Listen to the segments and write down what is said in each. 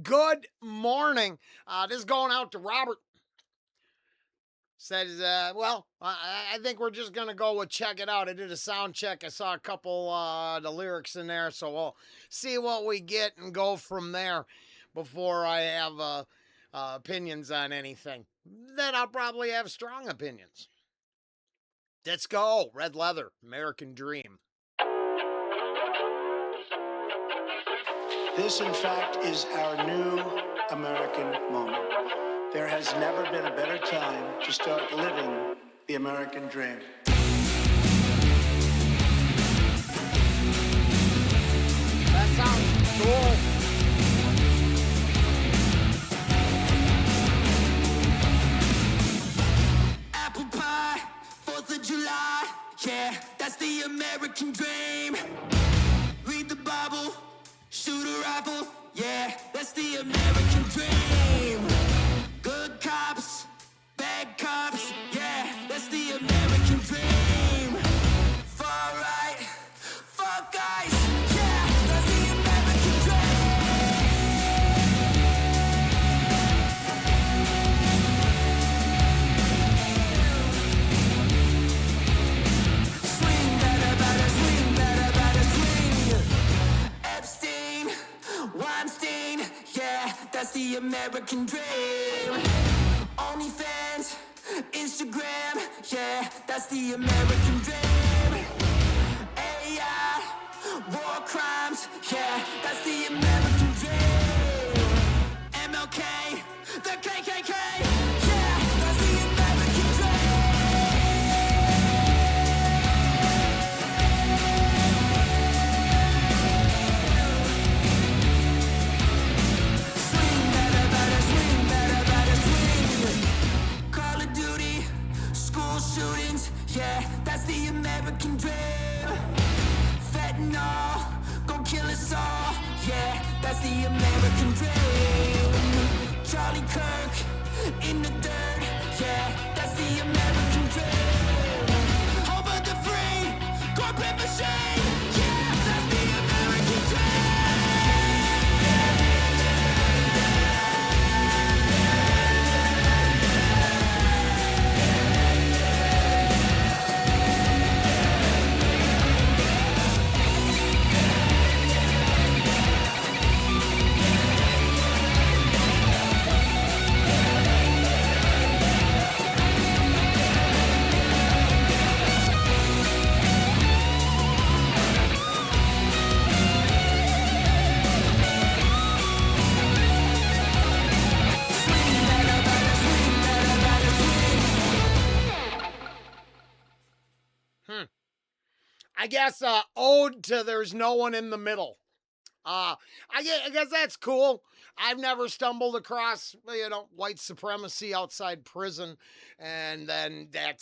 Good morning. This is going out to Robert. Says, I think we're just going to go with check it out. I did a sound check. I saw a couple the lyrics in there, so we'll see what we get and go from there before I have opinions on anything. Then I'll probably have strong opinions. Let's go. Red Leather, American Dream. This, in fact, is our new American moment. There has never been a better time to start living the American dream. That sounds cool. Apple pie, 4th of July, yeah, that's the American dream. Read the Bible, shoot a rifle, yeah, that's the American dream. Good cops, bad cops, yeah, that's the American dream. Far right, fuck guys, yeah, that's the American dream. Swing, better, swing. Epstein, Weinstein, yeah, that's the American dream. OnlyFans, Instagram, yeah, that's the American dream. AI, war crimes, yeah, that's the American dream. MLK, the KKK, yeah, that's the American dream. Swing, better, swing. Call of Duty, school shootings, yeah, that's the American dream. Fentanyl, gon' kill us all, yeah, that's the American dream. Charlie Kirk, in the dirt, yeah, that's the American dream. Hope of the free, corporate machine, yeah, that's the American dream. I guess ode to There's No One in the Middle. I guess that's cool. I've never stumbled across, white supremacy outside prison. And then I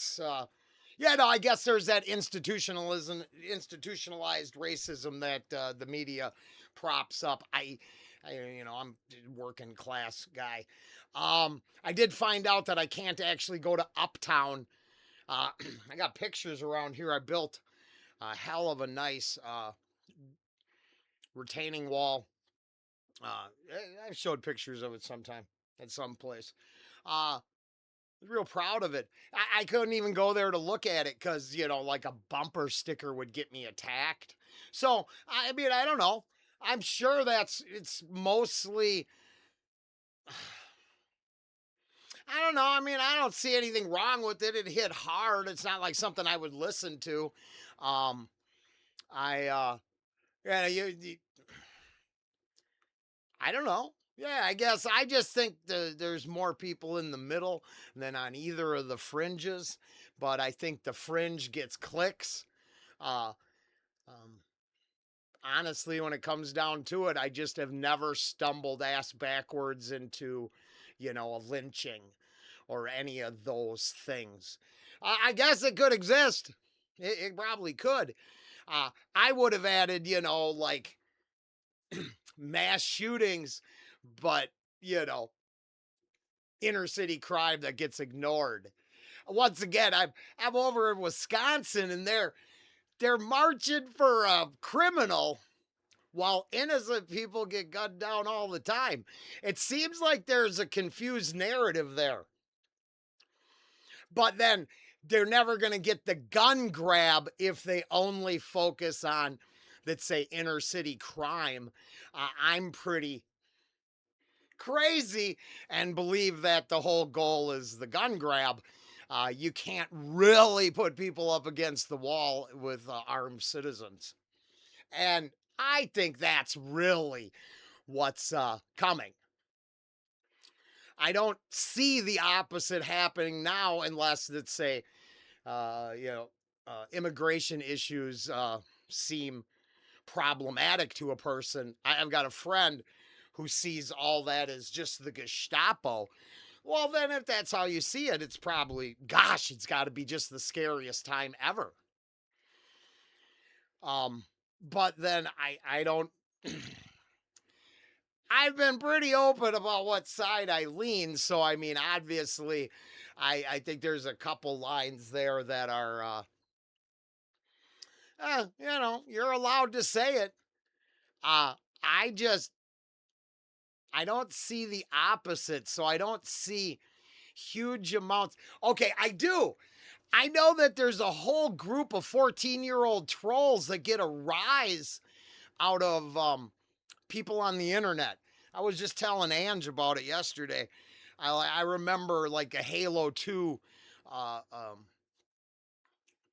guess there's that institutionalized racism that the media props up. I'm a working class guy. I did find out that I can't actually go to Uptown. I got pictures around here. I built a hell of a nice retaining wall. I've showed pictures of it sometime at some place. Real proud of it. I couldn't even go there to look at it because, like a bumper sticker would get me attacked. So, I mean, I don't know. I'm sure it's mostly. I don't know. I mean, I don't see anything wrong with it. It hit hard. It's not like something I would listen to. Um, yeah, I don't know. Yeah, I guess I just think there's more people in the middle than on either of the fringes, but I think the fringe gets clicks. Uh, um, Honestly, when it comes down to it, I just have never stumbled ass backwards into, a lynching or any of those things. I guess it could exist. It probably could. I would have added, like mass shootings, but, inner city crime that gets ignored. Once again, I'm over in Wisconsin and they're marching for a criminal while innocent people get gunned down all the time. It seems like there's a confused narrative there. But then they're never going to get the gun grab if they only focus on, let's say, inner city crime. I'm pretty crazy and believe that the whole goal is the gun grab. You can't really put people up against the wall with armed citizens. And I think that's really what's coming. I don't see the opposite happening now unless, let's say, immigration issues seem problematic to a person. I've got a friend who sees all that as just the Gestapo. Well, then, if that's how you see it, it's probably, gosh, it's got to be just the scariest time ever. But then I don't. I've been pretty open about what side I lean. So, I mean, obviously, I think there's a couple lines there that are, you're allowed to say it. Uh, I just, I don't see the opposite. So I don't see huge amounts. Okay, I do. I know that there's a whole group of 14-year-old trolls that get a rise out of people on the internet. I was just telling Ange about it yesterday. I remember like a Halo 2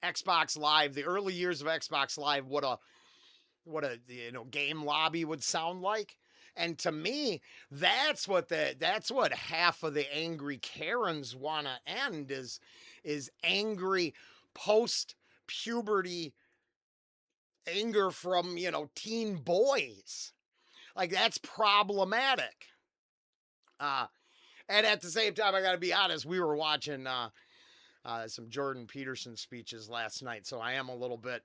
Xbox Live, the early years of Xbox Live, what a game lobby would sound like. And to me, that's what half of the angry Karens want to end is angry post puberty anger from, teen boys. Like that's problematic. And at the same time, I got to be honest, we were watching some Jordan Peterson speeches last night, so I am a little bit,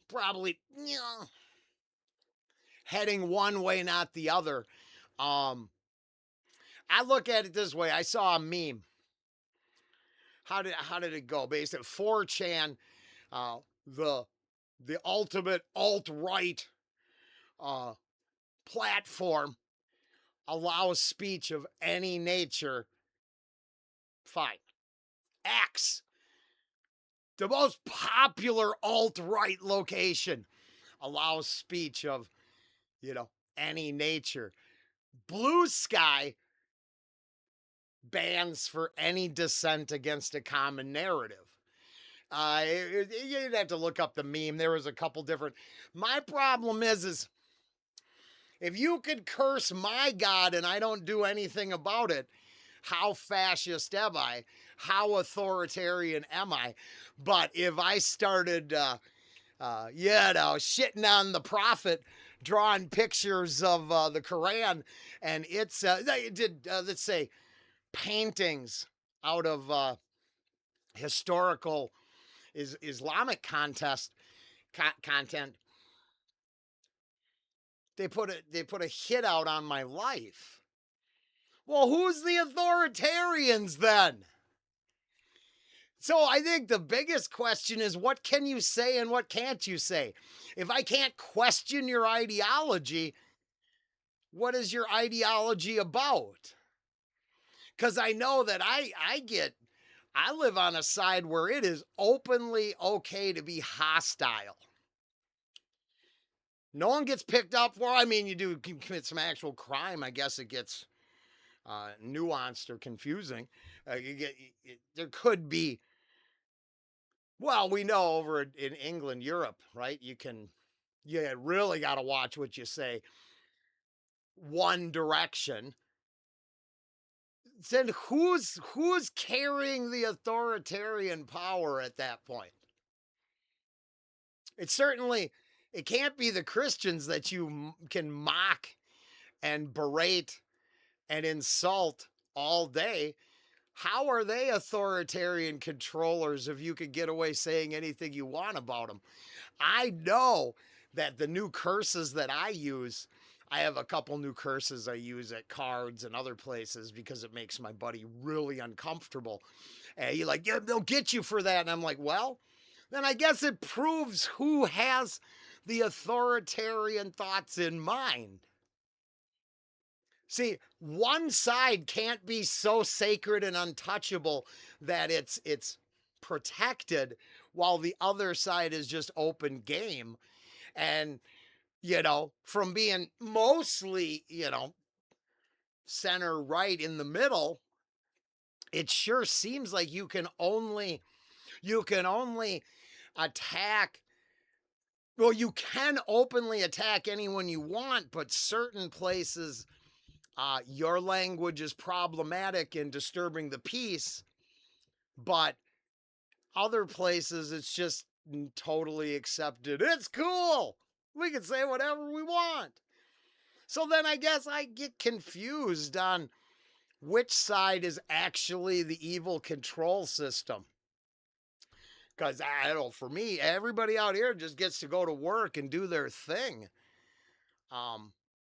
probably heading one way, not the other. I look at it this way. I saw a meme. How did it go? Basically, 4chan, the ultimate alt-right platform, allows speech of any nature. Fine. X, the most popular alt-right location, allows speech of, any nature. Blue Sky bans for any dissent against a common narrative. You'd have to look up the meme. There was a couple different. My problem is if you could curse my God and I don't do anything about it, how fascist am I? How authoritarian am I? But if I started, shitting on the prophet, drawing pictures of the Quran, and they did, let's say, paintings out of historical Islamic content. They put a hit out on my life. Well, who's the authoritarians then? So I think the biggest question is what can you say and what can't you say? If I can't question your ideology, what is your ideology about? Because I know that I live on a side where it is openly okay to be hostile. No one gets picked up for. I mean, you do commit some actual crime. I guess it gets nuanced or confusing. There could be. Well, we know over in England, Europe, right? You really got to watch what you say. One Direction. Then who's carrying the authoritarian power at that point? It can't be the Christians that you can mock and berate and insult all day. How are they authoritarian controllers if you could get away saying anything you want about them? I know that the new curses that I use, I have a couple new curses I use at cards and other places because it makes my buddy really uncomfortable. And you're like, yeah, they'll get you for that. And I'm like, well, then I guess it proves who has the authoritarian thoughts in mind. See, one side can't be so sacred and untouchable that it's protected while the other side is just open game. And, from being mostly, center right in the middle, it sure seems like you can only attack. Well, you can openly attack anyone you want, but certain places, your language is problematic and disturbing the peace, but other places it's just totally accepted. It's cool. We can say whatever we want. So then I guess I get confused on which side is actually the evil control system. Because I don't know, for me, everybody out here just gets to go to work and do their thing.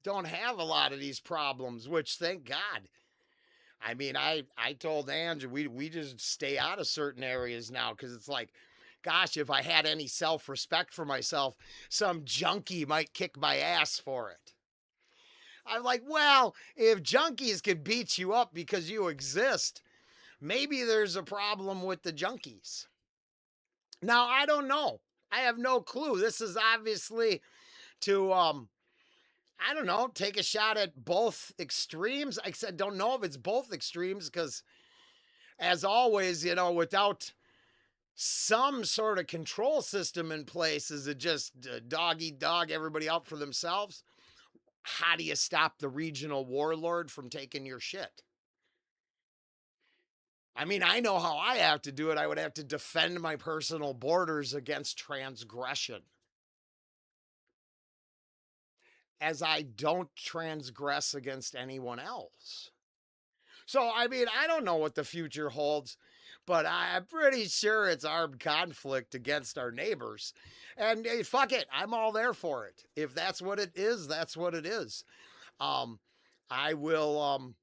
Don't have a lot of these problems, which thank God. I mean, I told Andrew we just stay out of certain areas now because it's like, gosh, if I had any self respect for myself, some junkie might kick my ass for it. I'm like, well, if junkies could beat you up because you exist, maybe there's a problem with the junkies. Now, I don't know. I have no clue. This is obviously to I don't know, take a shot at both extremes. I said don't know if it's both extremes because as always, without some sort of control system in place, is it just dog eat dog, everybody out for themselves? How do you stop the regional warlord from taking your shit? I mean, I know how I have to do it. I would have to defend my personal borders against transgression, as I don't transgress against anyone else. So, I mean, I don't know what the future holds, but I'm pretty sure it's armed conflict against our neighbors. And hey, fuck it, I'm all there for it. If that's what it is, that's what it is. Um, I will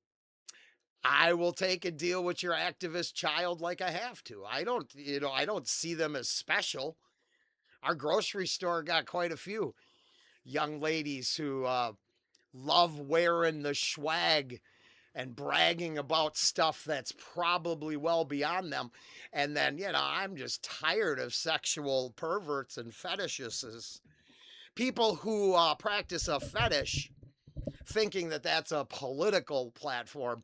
I will take and deal with your activist child like I have to. I don't see them as special. Our grocery store got quite a few young ladies who love wearing the swag and bragging about stuff that's probably well beyond them. And then, I'm just tired of sexual perverts and fetishists. People who practice a fetish thinking that that's a political platform.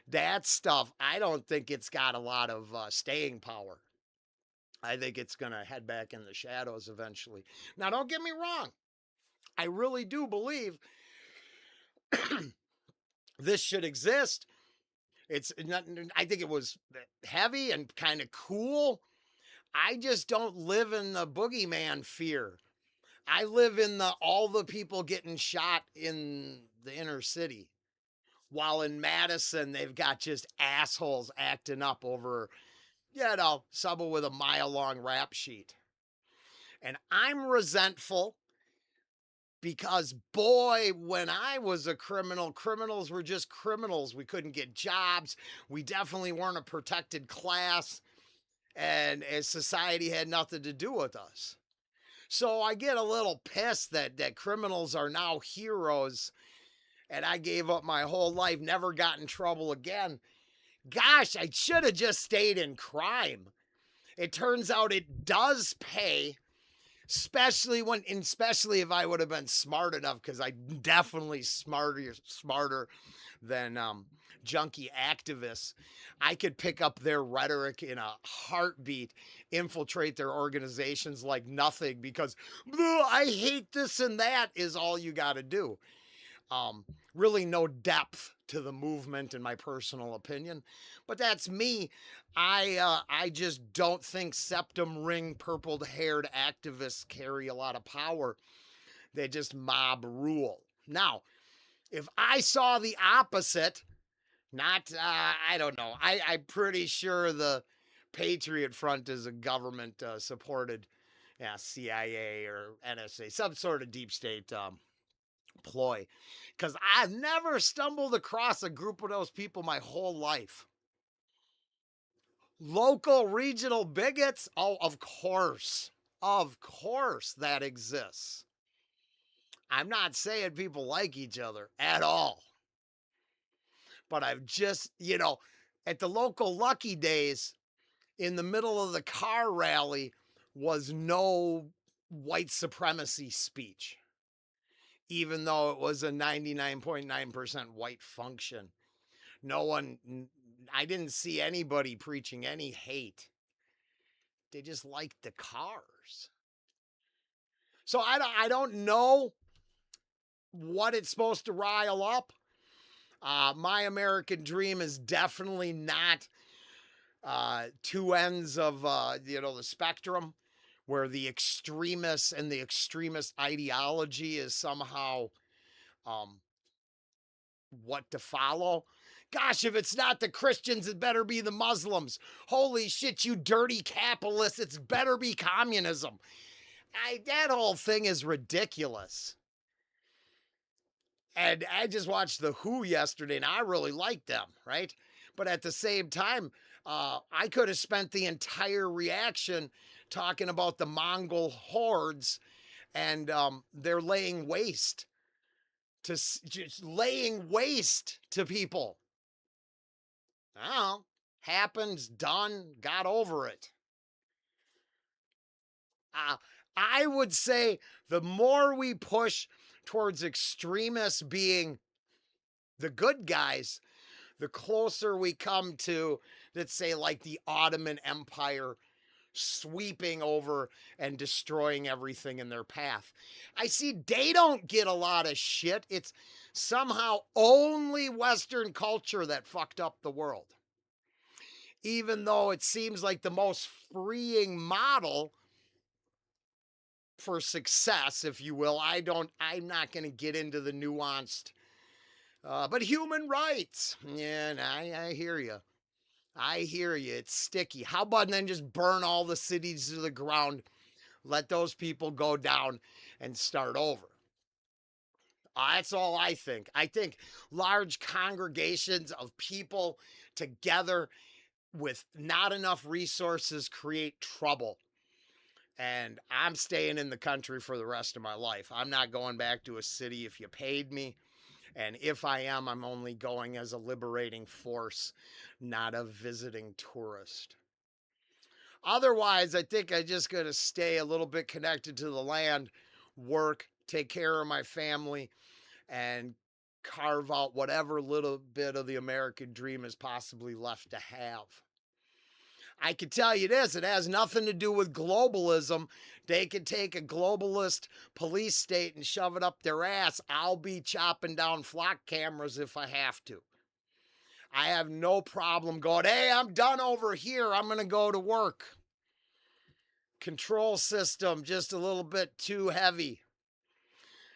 That stuff, I don't think it's got a lot of staying power. I think it's going to head back in the shadows eventually. Now, don't get me wrong. I really do believe this should exist. It's not, I think it was heavy and kind of cool. I just don't live in the boogeyman fear. I live in the all the people getting shot in the inner city. While in Madison, they've got just assholes acting up over, someone with a mile long rap sheet. And I'm resentful because, boy, when I was a criminal, criminals were just criminals. We couldn't get jobs. We definitely weren't a protected class. And as society had nothing to do with us. So I get a little pissed that criminals are now heroes and I gave up my whole life, never got in trouble again. Gosh, I should have just stayed in crime. It turns out it does pay, especially if I would have been smart enough, because I definitely smarter than junkie activists. I could pick up their rhetoric in a heartbeat, infiltrate their organizations like nothing, because I hate this and that is all you got to do. Really no depth to the movement in my personal opinion, but that's me. I just don't think septum ring purple haired activists carry a lot of power. They just mob rule. Now, if I saw the opposite, not I don't know. I'm pretty sure the Patriot Front is a government supported, CIA or NSA, some sort of deep state ploy, because I've never stumbled across a group of those people my whole life. Local regional bigots? Oh, of course that exists. I'm not saying people like each other at all, but I've just, at the local Lucky Days, in the middle of the car rally was no white supremacy speech, even though it was a 99.9% white function. No one, I didn't see anybody preaching any hate. They just liked the cars. So I don't know what it's supposed to rile up. My American dream is definitely not two ends of the spectrum, where the extremists and the extremist ideology is somehow um, what to follow. Gosh, if it's not the Christians, it better be the Muslims. Holy shit, you dirty capitalists! It's better be communism. That whole thing is ridiculous. And I just watched The Who yesterday, and I really liked them, right? But at the same time, I could have spent the entire reaction talking about the Mongol hordes, and they're laying waste just laying waste to people. Oh, happens, done, got over it. Uh, I would say the more we push towards extremists being the good guys, the closer we come to, let's say, like the Ottoman Empire sweeping over and destroying everything in their path. I see they don't get a lot of shit. It's somehow only Western culture that fucked up the world. Even though it seems like the most freeing model for success, if you will. I'm not going to get into the nuanced, but human rights. Yeah, I hear you. I hear you. It's sticky. How about then just burn all the cities to the ground, let those people go down and start over? That's all I think. I think large congregations of people together with not enough resources create trouble. And I'm staying in the country for the rest of my life. I'm not going back to a city if you paid me. And if I am, I'm only going as a liberating force, not a visiting tourist. Otherwise, I think I just got to stay a little bit connected to the land, work, take care of my family, and carve out whatever little bit of the American dream is possibly left to have. I can tell you this, it has nothing to do with globalism. They could take a globalist police state and shove it up their ass. I'll be chopping down flock cameras if I have to. I have no problem going, hey, I'm done over here. I'm going to go to work. Control system just a little bit too heavy.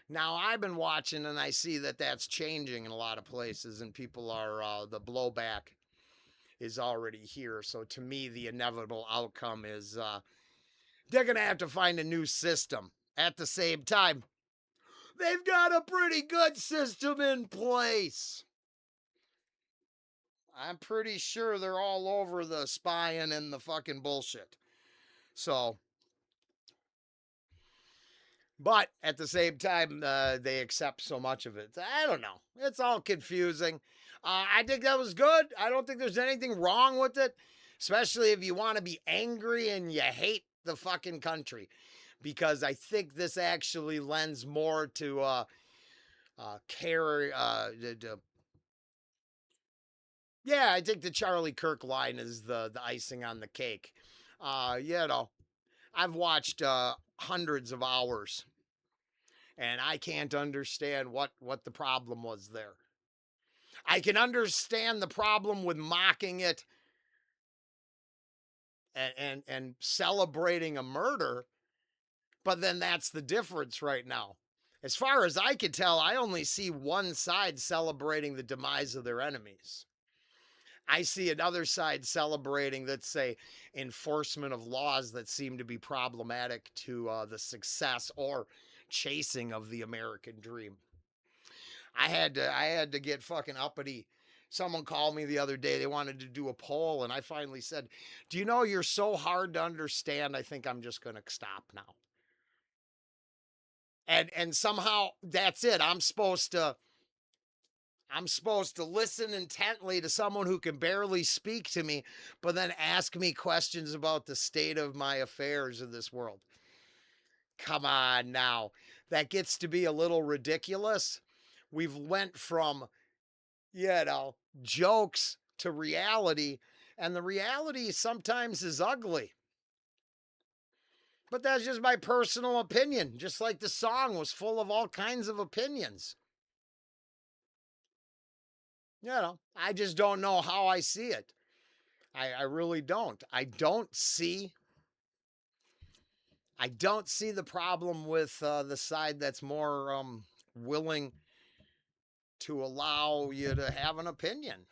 Now, I've been watching and I see that that's changing in a lot of places, and people are, the blowback is already here. So to me, the inevitable outcome is they're going to have to find a new system. At the same time, they've got a pretty good system in place. I'm pretty sure they're all over the spying and the fucking bullshit. So, but at the same time, they accept so much of it. I don't know. It's all confusing. I think that was good. I don't think there's anything wrong with it, especially if you want to be angry and you hate the fucking country, because I think this actually lends more to care. Yeah, I think the Charlie Kirk line is the icing on the cake. I've watched hundreds of hours, and I can't understand what the problem was there. I can understand the problem with mocking it and celebrating a murder, but then that's the difference right now. As far as I can tell, I only see one side celebrating the demise of their enemies. I see another side celebrating, let's say, enforcement of laws that seem to be problematic to the success or chasing of the American dream. I had to get fucking uppity. Someone called me the other day. They wanted to do a poll, and I finally said, "Do you know you're so hard to understand? I think I'm just going to stop now." And somehow that's it. I'm supposed to listen intently to someone who can barely speak to me, but then ask me questions about the state of my affairs in this world. Come on now. That gets to be a little ridiculous. We've went from, you know, jokes to reality, and the reality sometimes is ugly. But that's just my personal opinion, just like the song was full of all kinds of opinions. I just don't know how I see it. I really don't. I don't see the problem with the side that's more willing to allow you to have an opinion.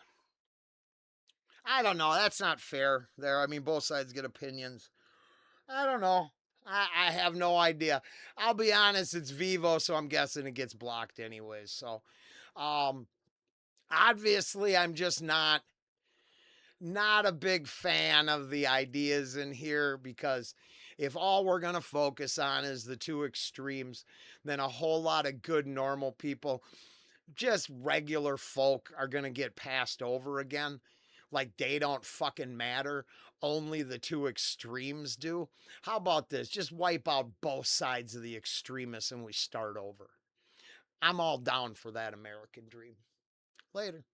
I don't know. That's not fair there. I mean, both sides get opinions. I don't know. I have no idea. I'll be honest, it's Vivo, so I'm guessing it gets blocked anyways. So, um, obviously, I'm just not a big fan of the ideas in here because if all we're going to focus on is the two extremes, then a whole lot of good normal people, just regular folk, are going to get passed over again. Like they don't fucking matter. Only the two extremes do. How about this? Just wipe out both sides of the extremists and we start over. I'm all down for that American dream. Later.